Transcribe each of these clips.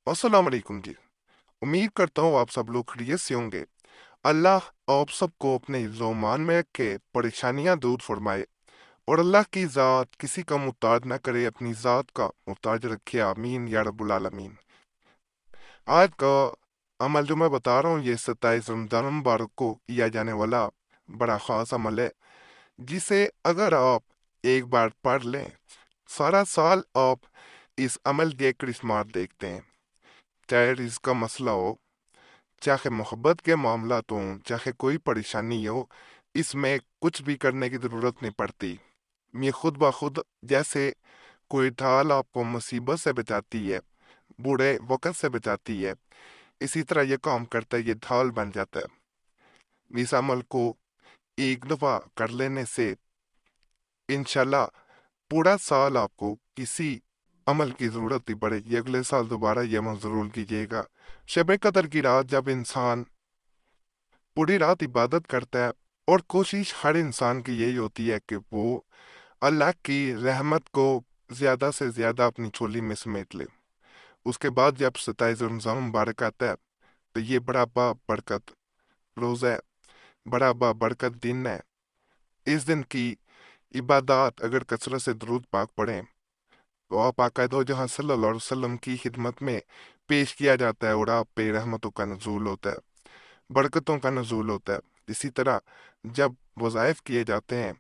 अस्सलाम वालेकुम जी। उम्मीद करता हूँ आप सब लोग खैरियत से होंगे। अल्लाह आप सबको अपने ईमान में रख के परेशानियां दूर फरमाए और अल्लाह की ज़ात किसी का मुहताज ना करे, अपनी ज़ात का मुहताज रखे। आमीन या रब्बुल आलमीन। आज का अमल जो मैं बता रहा हूँ ये 27 रमज़ान मुबारक को किया जाने वाला बड़ा ख़ास अमल है, जिसे अगर आप एक बार पढ़ लें सारा साल आप इस अमल के करिश्मात देखते हैं। चाहे रिज़्क का मसला हो, चाहे मोहब्बत के मामलात हों, चाहे कोई परेशानी हो, इसमें कुछ भी करने की ज़रूरत नहीं पड़ती। ये खुद ब खुद जैसे कोई ढाल आपको मुसीबत से बचाती है, बुरे वक़्त से बचाती है, इसी तरह ये काम करता है, ये ढाल बन जाता है। इस अमल को एक दफ़ा कर लेने से इंशाल्लाह पूरा साल आपको किसी अमल की ज़रूरत नहीं पड़ेगी। अगले साल दोबारा ये अमल ज़रूर कीजिएगा। शब कदर की रात जब इंसान पूरी रात इबादत करता है, और कोशिश हर इंसान की यही होती है कि वो अल्लाह की रहमत को ज़्यादा से ज़्यादा अपनी झोली में समेट ले। उसके बाद जब 27 रमज़ान मुबारक आता है तो ये बड़ा बरकत रोज़ा है, बड़ा बरकत दिन है। इस दिन की इबादत अगर कसरत से दुरूद पाक पढ़ें तो आप आकायदा जहाँ सल्लल्लाहु अलैहि वसल्लम की खिदमत में पेश किया जाता है और आप पे रहमतों का नज़ूल होता है, बरकतों का नज़ूल होता है। इसी तरह जब वज़ाइफ किए जाते हैं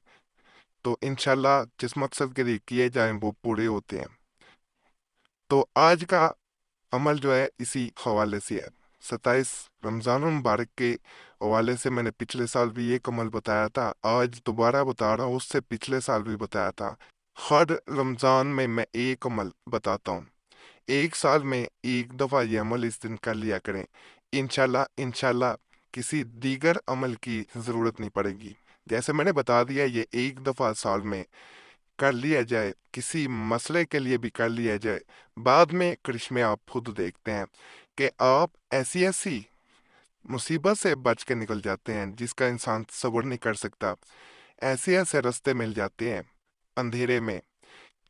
तो इंशाल्लाह जिस मकसद के लिए किए जाएं वो पूरे होते हैं। तो आज का अमल जो है इसी हवाले से है। 27 रमज़ान मुबारक के हवाले से मैंने पिछले साल भी एक अमल बताया था, आज दोबारा बता रहा हूँ, उससे पिछले साल भी बताया था। हर रमज़ान में मैं एक अमल बताता हूँ। एक साल में एक दफ़ा ये अमल इस दिन कर लिया करें। इंशाल्लाह इंशाल्लाह किसी दीगर अमल की ज़रूरत नहीं पड़ेगी। जैसे मैंने बता दिया, ये एक दफ़ा साल में कर लिया जाए, किसी मसले के लिए भी कर लिया जाए, बाद में करिश्मे आप खुद देखते हैं कि आप ऐसी ऐसी मुसीबत से बच के निकल जाते हैं जिसका इंसान तसव्वुर नहीं कर सकता। ऐसे ऐसे रास्ते मिल जाते हैं अंधेरे में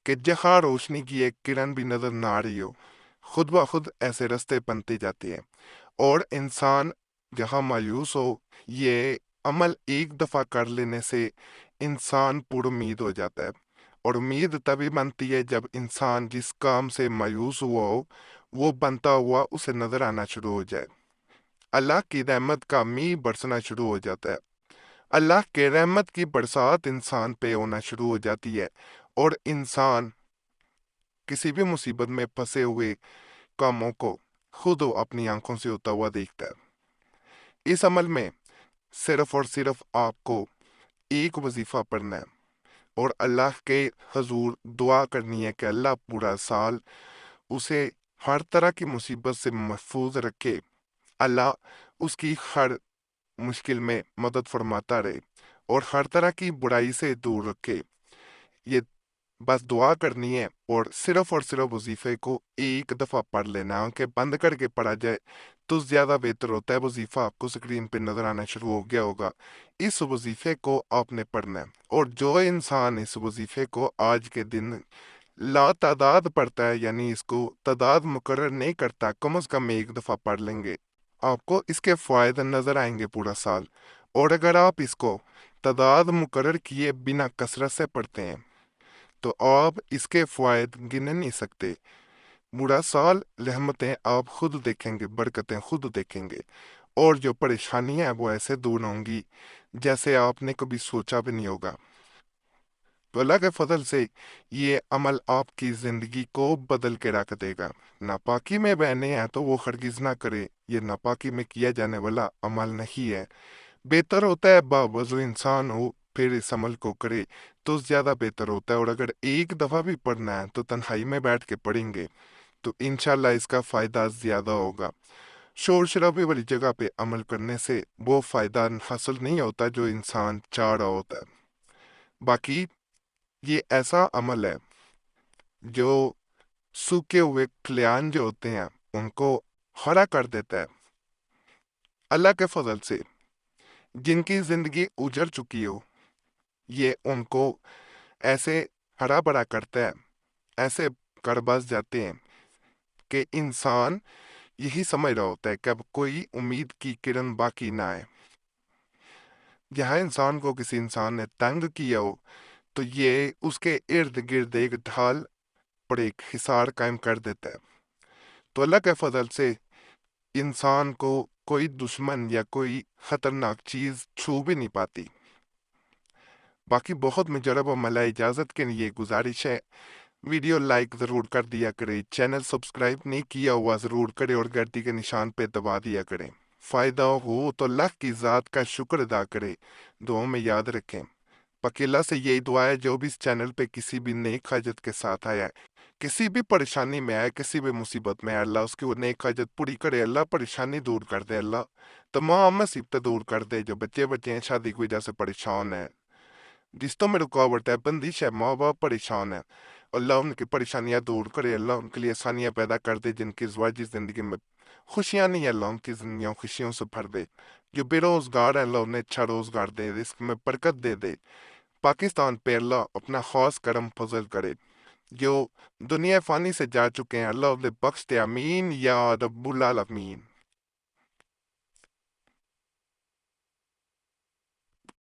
कि जहाँ रोशनी की एक किरण भी नजर ना आ रही हो, खुद ब खुद ऐसे रास्ते बनते जाते हैं। और इंसान जहाँ मायूस हो, ये अमल एक दफ़ा कर लेने से इंसान पुरुमीद हो जाता है। और उम्मीद तभी बनती है जब इंसान जिस काम से मायूस हुआ हो वो बनता हुआ उसे नजर आना शुरू हो जाए। अल्लाह की रहमत का मींह बरसना शुरू हो जाता है। अल्लाह के रहमत की बरसात इंसान पे होना शुरू हो जाती है और इंसान किसी भी मुसीबत में फंसे हुए कामों को खुद अपनी आंखों से होता हुआ देखता है। इस अमल में सिर्फ और सिर्फ आपको एक वजीफा पढ़ना है और अल्लाह के हजूर दुआ करनी है कि अल्लाह पूरा साल उसे हर तरह की मुसीबत से महफूज रखे। अल्लाह उसकी हर मुश्किल में मदद फरमाता रहे और हर तरह की बुराई से दूर रखे। ये बस दुआ करनी है और सिर्फ वजीफे को एक दफ़ा पढ़ लेना है। आंखें बंद करके पढ़ा जाए तो ज़्यादा बेहतर होता है। वजीफा आपको स्क्रीन पे नज़र आना शुरू हो गया होगा। इस वजीफे को आपने पढ़ना है और जो इंसान इस वजीफे को आज के दिन ला तादाद पढ़ता है, यानी इसको तादाद मुकर्रर नहीं करता, कम अज़ कम एक दफ़ा पढ़ लेंगे, आपको इसके फ़ायदे नज़र आएंगे पूरा साल। और अगर आप इसको तादाद मुकर्रर किए बिना कसरत से पढ़ते हैं तो आप इसके फ़ायद गिन नहीं सकते। पूरा साल रहमतें आप खुद देखेंगे, बरकतें खुद देखेंगे और जो परेशानियां हैं वो ऐसे दूर होंगी जैसे आपने कभी सोचा भी नहीं होगा। तो अल्लाह के फजल से ये अमल आपकी ज़िंदगी को बदल के रख देगा। नापाकी में बहने हैं तो वो हरगिज़ ना करे, ये नापाकी में किया जाने वाला अमल नहीं है। बेहतर होता है बावजू इंसान हो फिर इस अमल को करे तो ज़्यादा बेहतर होता है। और अगर एक दफ़ा भी पढ़ना है तो तन्हाई में बैठ के पढ़ेंगे तो इंशाल्लाह इसका फ़ायदा ज़्यादा होगा। शोर शराबे वाली जगह पे अमल करने से वो फ़ायदा हासिल नहीं होता जो इंसान चाह रहा होता है। बाकी ये ऐसा अमल है जो सूखे हुए खलियान जो होते हैं उनको हरा कर देता है। अल्लाह के फजल से जिनकी ज़िंदगी उजड़ चुकी हो, ये उनको ऐसे हरा भरा करता है, ऐसे कर बस जाते हैं کہ انسان یہی سمجھ رہا ہوتا ہے کہ اب کوئی امید کی کرن باقی نہ آئے۔ یہاں انسان کو کسی انسان نے تنگ کیا ہو تو یہ اس کے ارد گرد ایک ڈھال پر ایک حصار قائم کر دیتا ہے۔ تو اللہ کے فضل سے انسان کو کوئی دشمن یا کوئی خطرناک چیز چھو بھی نہیں پاتی۔ باقی بہت مجرب و ملا اجازت کے لیے گزارش ہے، ویڈیو لائک ضرور کر دیا کرے، چینل سبسکرائب نہیں کیا ہوا ضرور کرے اور گھنٹی کے نشان پہ دبا دیا کریں۔ فائدہ ہو تو اللہ کی ذات کا شکر ادا کرے، دعاؤں میں یاد رکھیں۔ باقی اللہ سے یہی دعا ہے جو بھی اس چینل پہ کسی بھی نیک حاجت کے ساتھ آیا ہے، کسی بھی پریشانی میں آئے، کسی بھی مصیبت میں آئے، اللہ اس کی وہ نیک حاجت پوری کرے، اللہ پریشانی دور کر دے، اللہ تمام مصیبتیں دور کر دے۔ جو بچے ہیں شادی کی وجہ سے پریشان ہیں، رشتوں میں رکاوٹ ہے، بندش ہے، ماں باپ پریشان ہے، اللہ ان کی پریشانیاں دور کرے، اللہ ان کے لیے آسانیاں پیدا کر دے، جن کی ازواجی زندگی میں خوشیاں نہیں ہے، اللہ ان کی زندگیوں خوشیوں سے بھر دے۔ جو بے روزگار ہیں، اللہ انہیں اچھا روزگار دے، رزق میں برکت دے دے۔ پاکستان پہ اللہ اپنا خاص کرم فضل کرے۔ جو دنیا فانی سے جا چکے ہیں، اللہ انہیں بخش دے، آمین یا رب العالمین۔